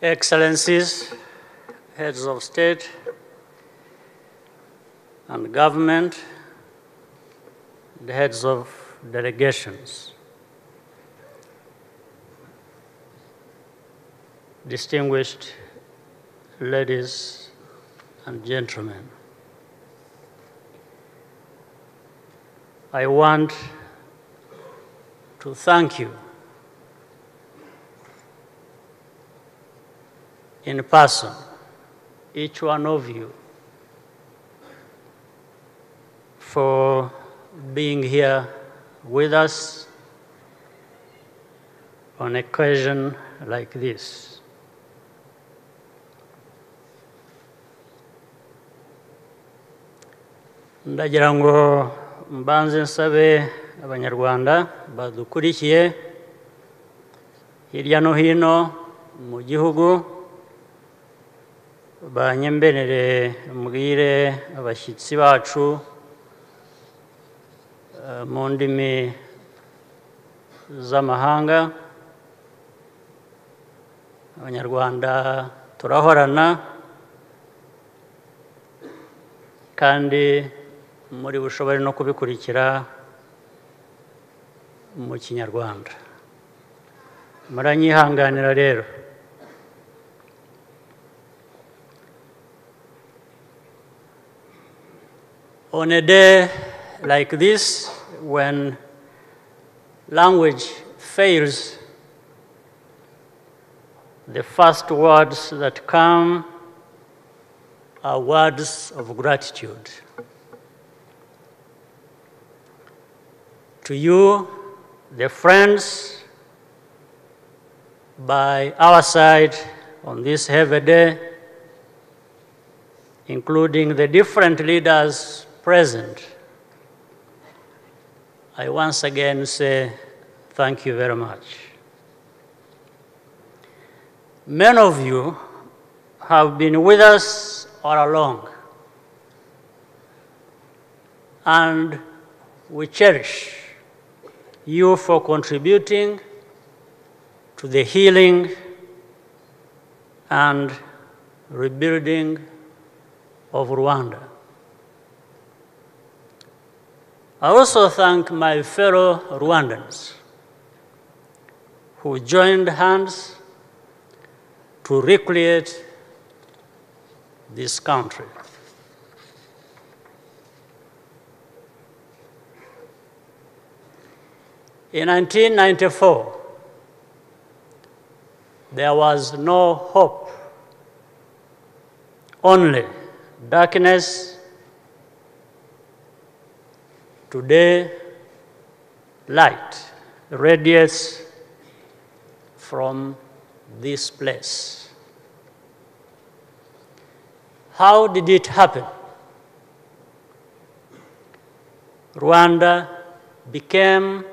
Excellencies, heads of state and government, the heads of delegations, distinguished ladies and gentlemen, I want to thank you in person, each one of you, for being here with us on an occasion like this. Ndagira ngo mbanze nsabe abanyarwanda badukurikiye hirya no hino mu gihugu banyemberere mbwire abashyitsi bacu mu ndimi z'amahanga. Abanyarwanda turahorana kandi muri bushobore no kubikurikira mu Kinyarwanda. Muranyihanganira rero. On a day like this, when language fails, the first words that come are words of gratitude. To you, the friends by our side on this heavy day, including the different leaders present, I once again say thank you very much. Many of you have been with us all along, and we cherish you for contributing to the healing and rebuilding of Rwanda. I also thank my fellow Rwandans who joined hands to recreate this country. In 1994, there was no hope, only darkness. Today, light radiates from this place. How did it happen? Rwanda became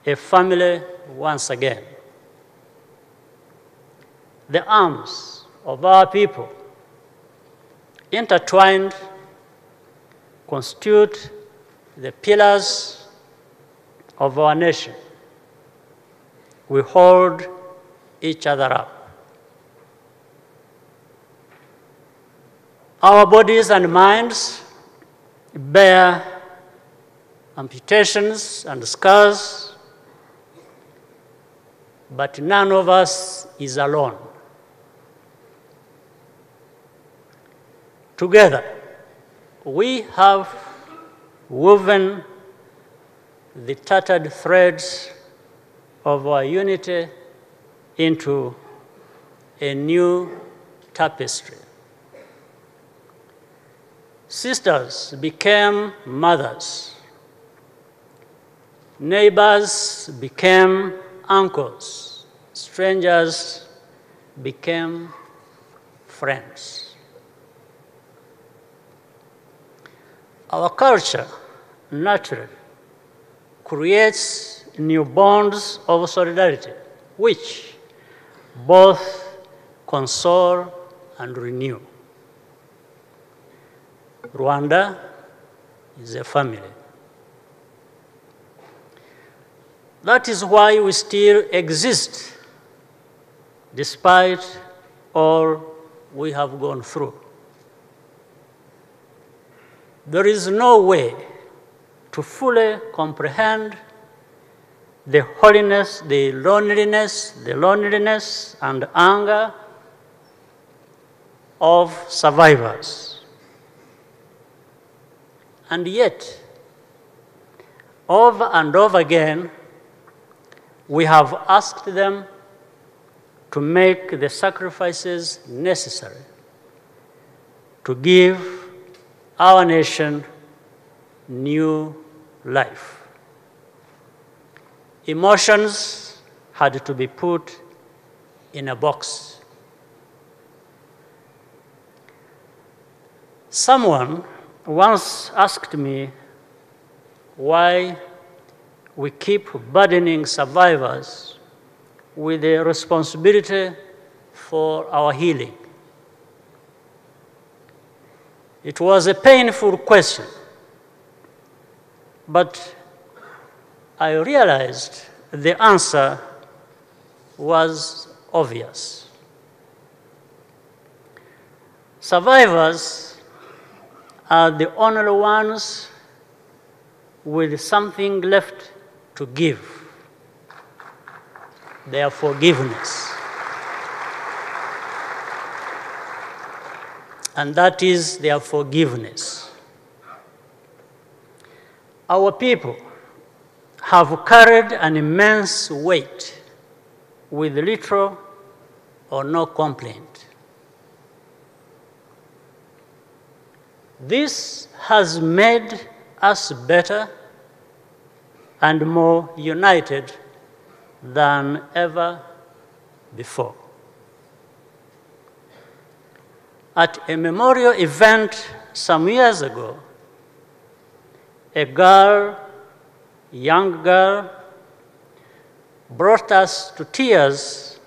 a family once again. The arms of our people, intertwined, constitute the pillars of our nation. We hold each other up. Our bodies and minds bear amputations and scars, but none of us is alone. Together, we have woven the tattered threads of our unity into a new tapestry. Sisters became mothers. Neighbors became uncles. Strangers became friends. Our culture naturally creates new bonds of solidarity, which both console and renew. Rwanda is a family. That is why we still exist, despite all we have gone through. There is no way to fully comprehend the holiness, the loneliness, and anger of survivors. And yet, over and over again, we have asked them to make the sacrifices necessary to give our nation new life. Emotions had to be put in a box. Someone once asked me why we keep burdening survivors with the responsibility for our healing. It was a painful question, but I realized the answer was obvious. Survivors are the only ones with something left to give: their forgiveness. And that is their forgiveness. Our people have carried an immense weight with little or no complaint. This has made us better and more united than ever before. At a memorial event some years ago, a young girl, brought us to tears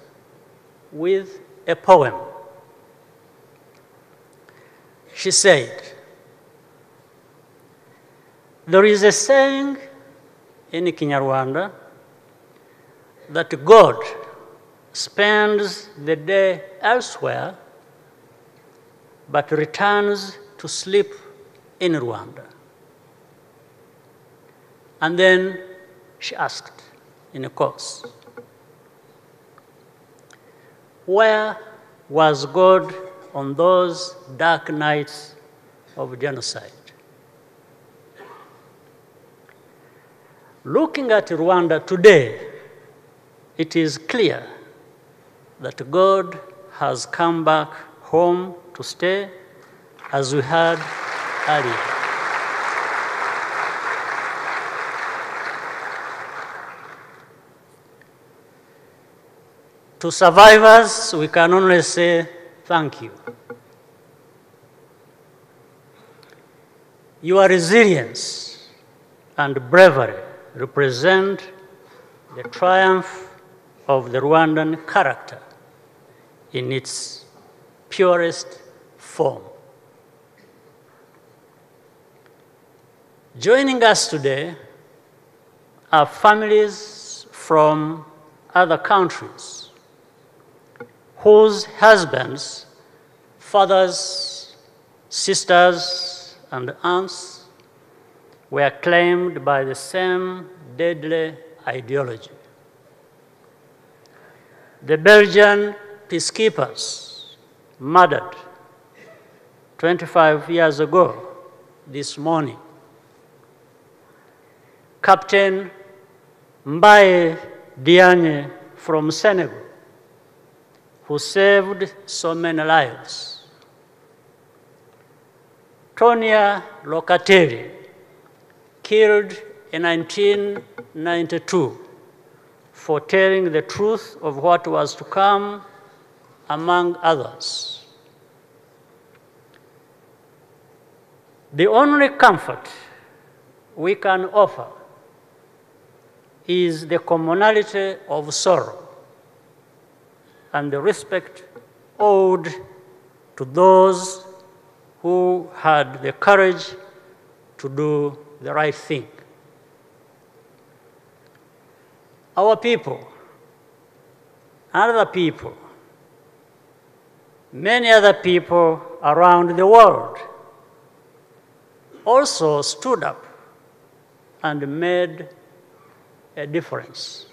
with a poem. She said, "There is a saying in Kinyarwanda that God spends the day elsewhere but returns to sleep in Rwanda." And then she asked in a chorus, where was God on those dark nights of genocide? Looking at Rwanda today, it is clear that God has come back home to stay, as we heard earlier. To survivors, we can only say thank you. Your resilience and bravery represent the triumph of the Rwandan character in its purest form. Joining us today are families from other countries whose husbands, fathers, sisters, and aunts were claimed by the same deadly ideology. The Belgian peacekeepers murdered 25 years ago this morning. Captain Mbaye Diagne from Senegal, who saved so many lives. Tonia Locatelli, killed in 1992 for telling the truth of what was to come, among others. The only comfort we can offer is the commonality of sorrow and the respect owed to those who had the courage to do the right thing. Our people and other people many other people around the world also stood up and made a difference.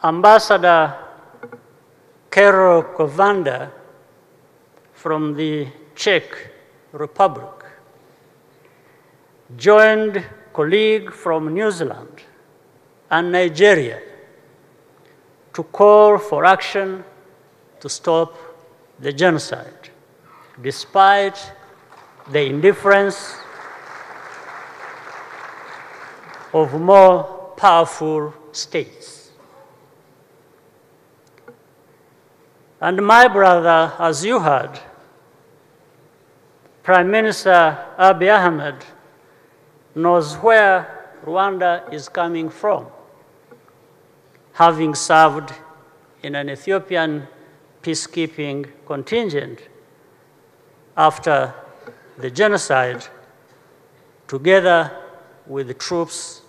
Ambassador Karol Kovanda from the Czech Republic joined colleagues from New Zealand and Nigeria to call for action to stop the genocide, despite the indifference of more powerful states. And my brother, as you heard, Prime Minister Abiy Ahmed knows where Rwanda is coming from, having served in an Ethiopian peacekeeping contingent after the genocide, together with troops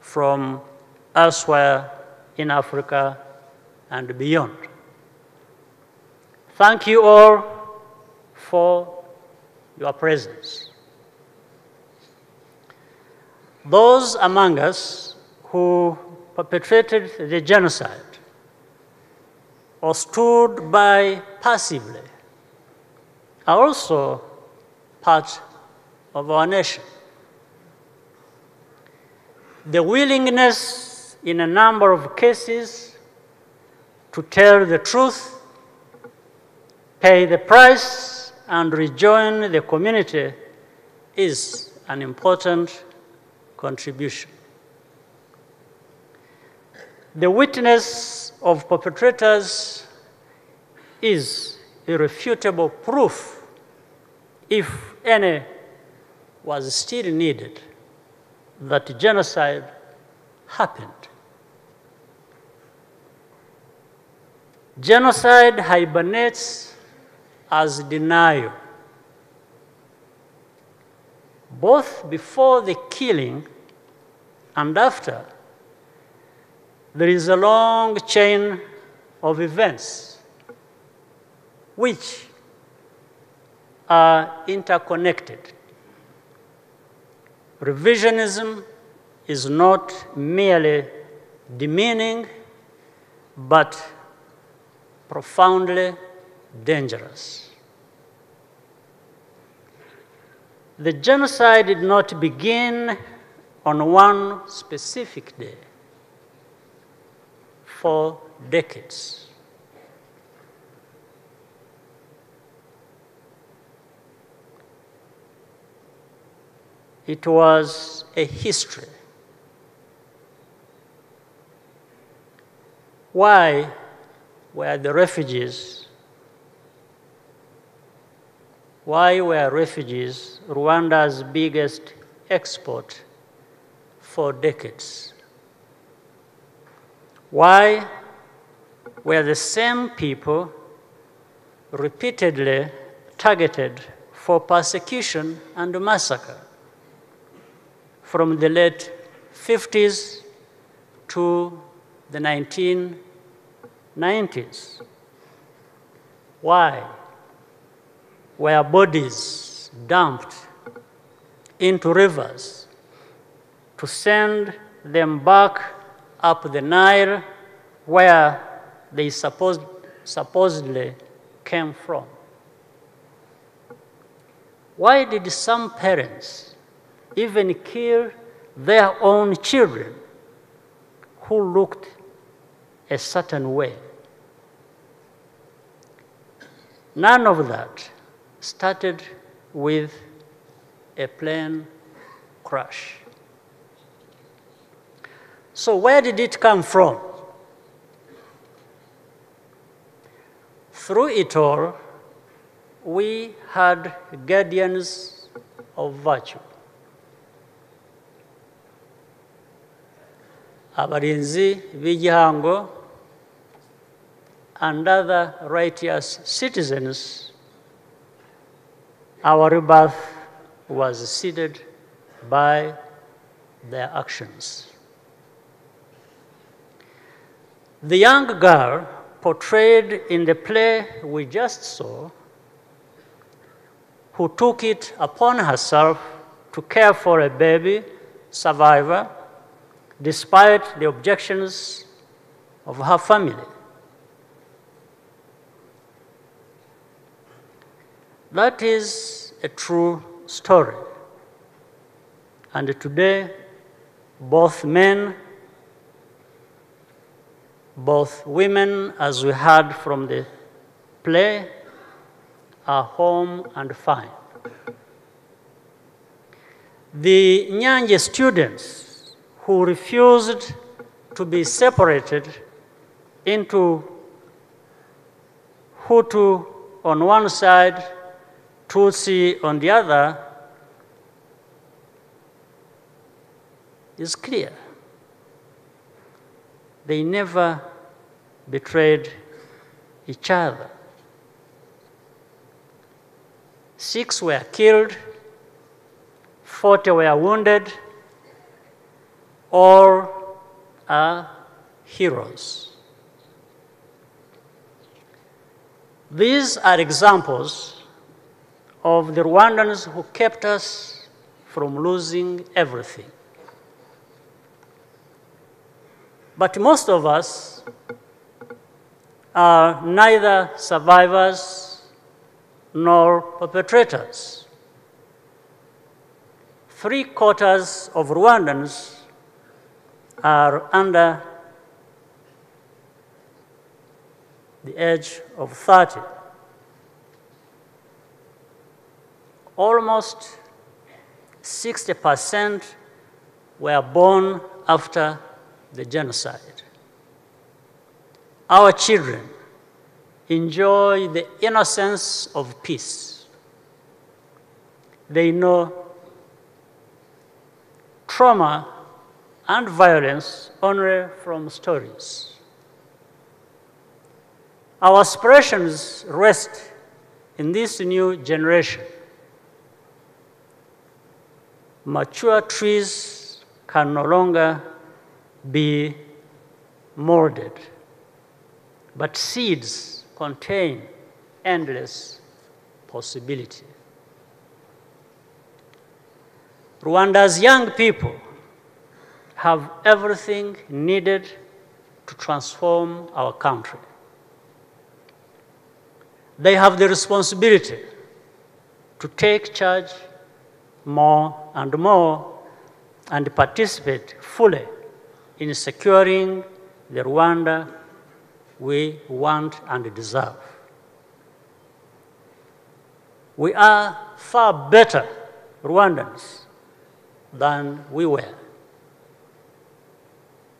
from elsewhere in Africa and beyond. Thank you all for your presence. Those among us who perpetrated the genocide or stood by passively are also part of our nation. The willingness in a number of cases to tell the truth, pay the price, and rejoin the community is an important contribution. The witness of perpetrators is irrefutable proof, if any was still needed, that genocide happened. Genocide hibernates as denial. Both before the killing and after, there is a long chain of events which are interconnected. Revisionism is not merely demeaning, but profoundly dangerous. The genocide did not begin on one specific day. For decades. It was a history. Why were the refugees? Why were refugees Rwanda's biggest export for decades? Why were the same people repeatedly targeted for persecution and massacre from the late 50s to the 1990s? Why were bodies dumped into rivers to send them back up the Nile where they supposedly came from? Why did some parents even kill their own children who looked a certain way? None of that started with a plane crash. So where did it come from? Through it all, we had guardians of virtue. Abarinzi b'igihango and other righteous citizens, our rebirth was seeded by their actions. The young girl portrayed in the play we just saw, who took it upon herself to care for a baby survivor despite the objections of her family. That is a true story. And today, both men, both women, as we heard from the play, are home and fine. The Nyanje students who refused to be separated into Hutu on one side, Tutsi on the other, is clear. They never betrayed each other. 6 were killed, 40 were wounded, all are heroes. These are examples of the Rwandans who kept us from losing everything. But most of us are neither survivors nor perpetrators. 3/4 of Rwandans are under the age of 30. Almost 60% were born after the genocide. Our children enjoy the innocence of peace. They know trauma and violence only from stories. Our aspirations rest in this new generation. Mature trees can no longer be molded, but seeds contain endless possibility. Rwanda's young people have everything needed to transform our country. They have the responsibility to take charge more and more and participate fully in securing the Rwanda we want and deserve. We are far better Rwandans than we were.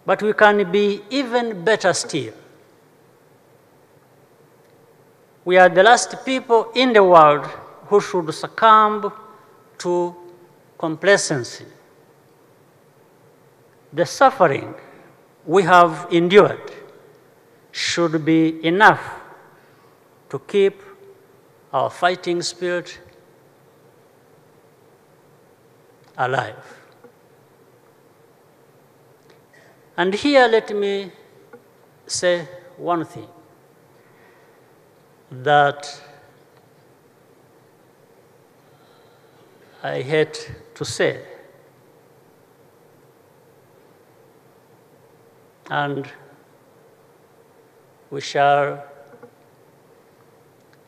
But we can be even better still. We are the last people in the world who should succumb to complacency. The suffering we have endured should be enough to keep our fighting spirit alive. And here let me say one thing, that I hate to say, and we shall,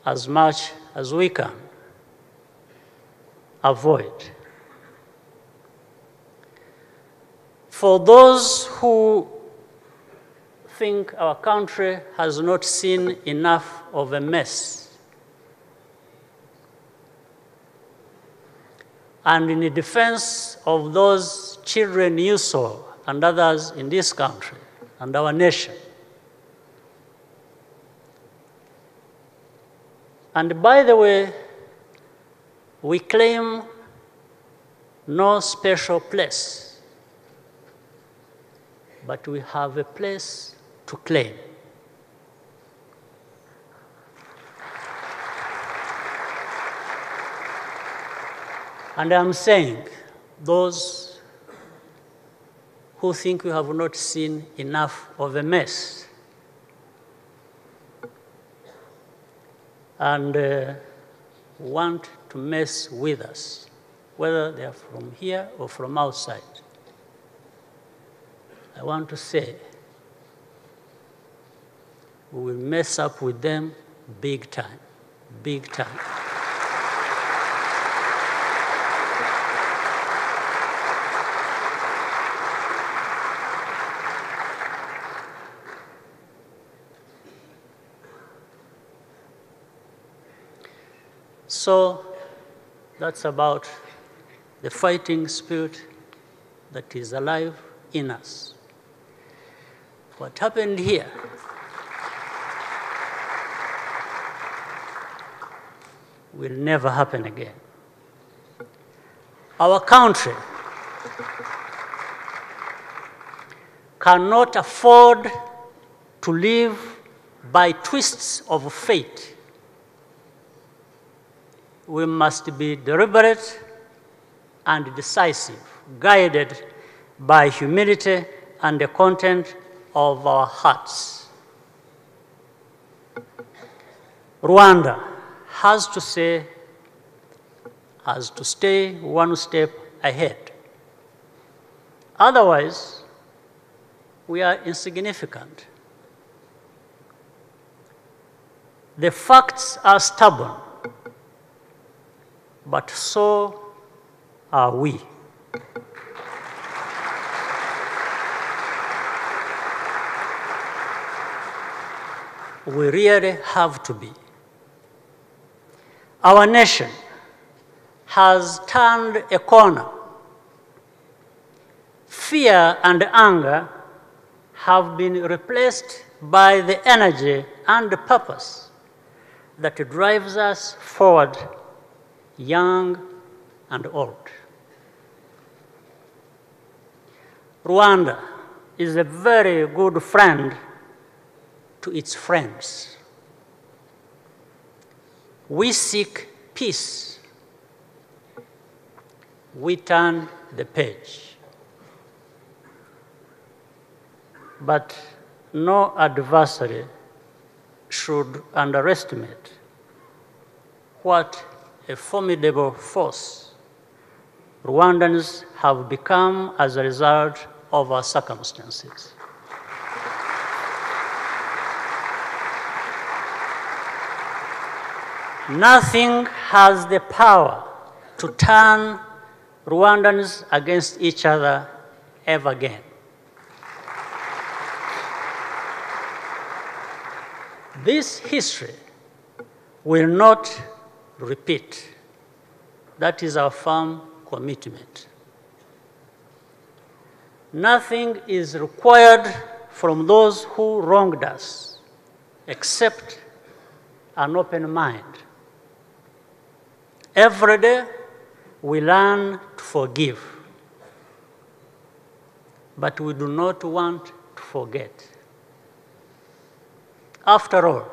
as much as we can, avoid. For those who think our country has not seen enough of a mess, and in the defense of those children you saw and others in this country and our nation, and by the way, we claim no special place, but we have a place to claim. And I'm saying, those who think we have not seen enough of a mess, and want to mess with us, whether they are from here or from outside. I want to say, we will mess up with them big time, big time. So that's about the fighting spirit that is alive in us. What happened here will never happen again. Our country cannot afford to live by twists of fate. We must be deliberate and decisive, guided by humility and the content of our hearts. Rwanda has to stay one step ahead. Otherwise, we are insignificant. The facts are stubborn, but so are we. We really have to be. Our nation has turned a corner. Fear and anger have been replaced by the energy and the purpose that drives us forward, young and old. Rwanda is a very good friend to its friends. We seek peace. We turn the page. But no adversary should underestimate what a formidable force Rwandans have become as a result of our circumstances. Nothing has the power to turn Rwandans against each other ever again. This history will not repeat. That is our firm commitment. Nothing is required from those who wronged us except an open mind. Every day, we learn to forgive, but we do not want to forget. After all,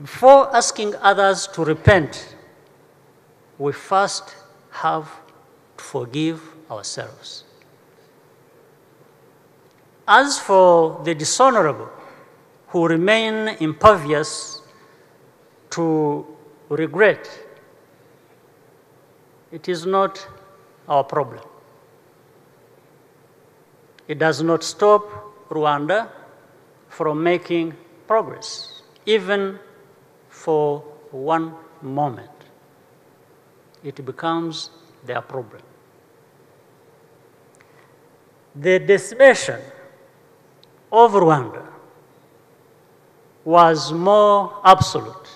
before asking others to repent, we first have to forgive ourselves. As for the dishonorable who remain impervious to regret, it is not our problem. It does not stop Rwanda from making progress, even for one moment. It becomes their problem. The decimation of Rwanda was more absolute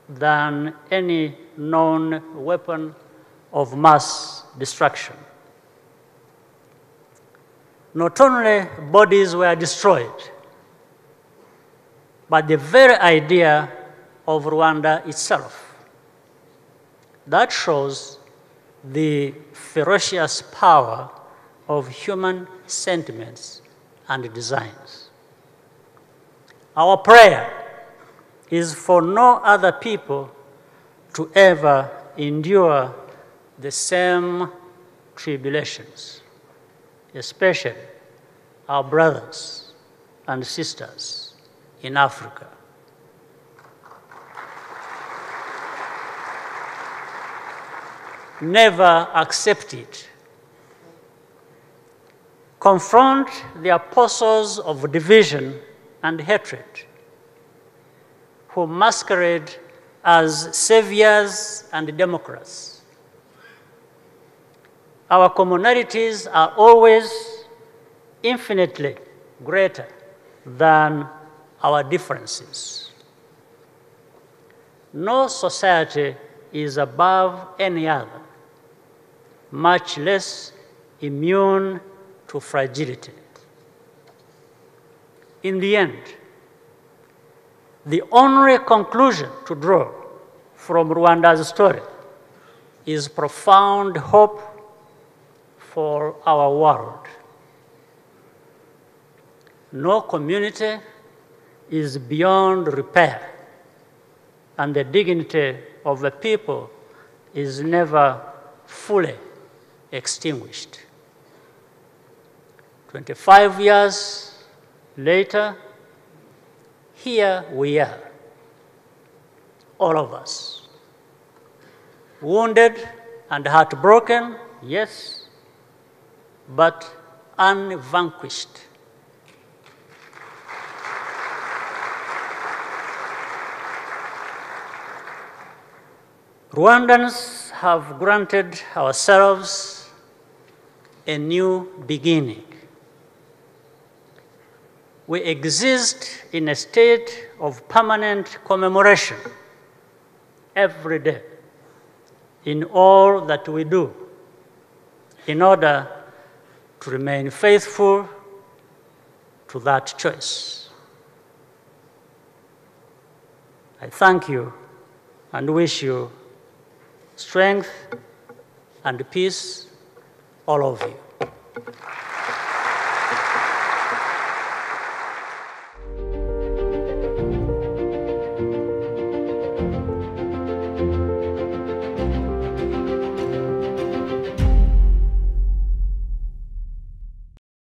than any known weapon of mass destruction. Not only bodies were destroyed, but the very idea of Rwanda itself. That shows the ferocious power of human sentiments and designs. Our prayer is for no other people to ever endure the same tribulations, especially our brothers and sisters in Africa. never accept it. Confront the apostles of division and hatred, who masquerade as saviors and democrats. Our commonalities are always infinitely greater than our differences. No society is above any other, much less immune to fragility. In the end, the only conclusion to draw from Rwanda's story is profound hope for our world. No community is beyond repair, and the dignity of the people is never fully extinguished. 25 years later, here we are, all of us, wounded and heartbroken, yes, but unvanquished. Rwandans have granted ourselves a new beginning. We exist in a state of permanent commemoration every day in all that we do, in order to remain faithful to that choice. I thank you and wish you strength and peace, all of you.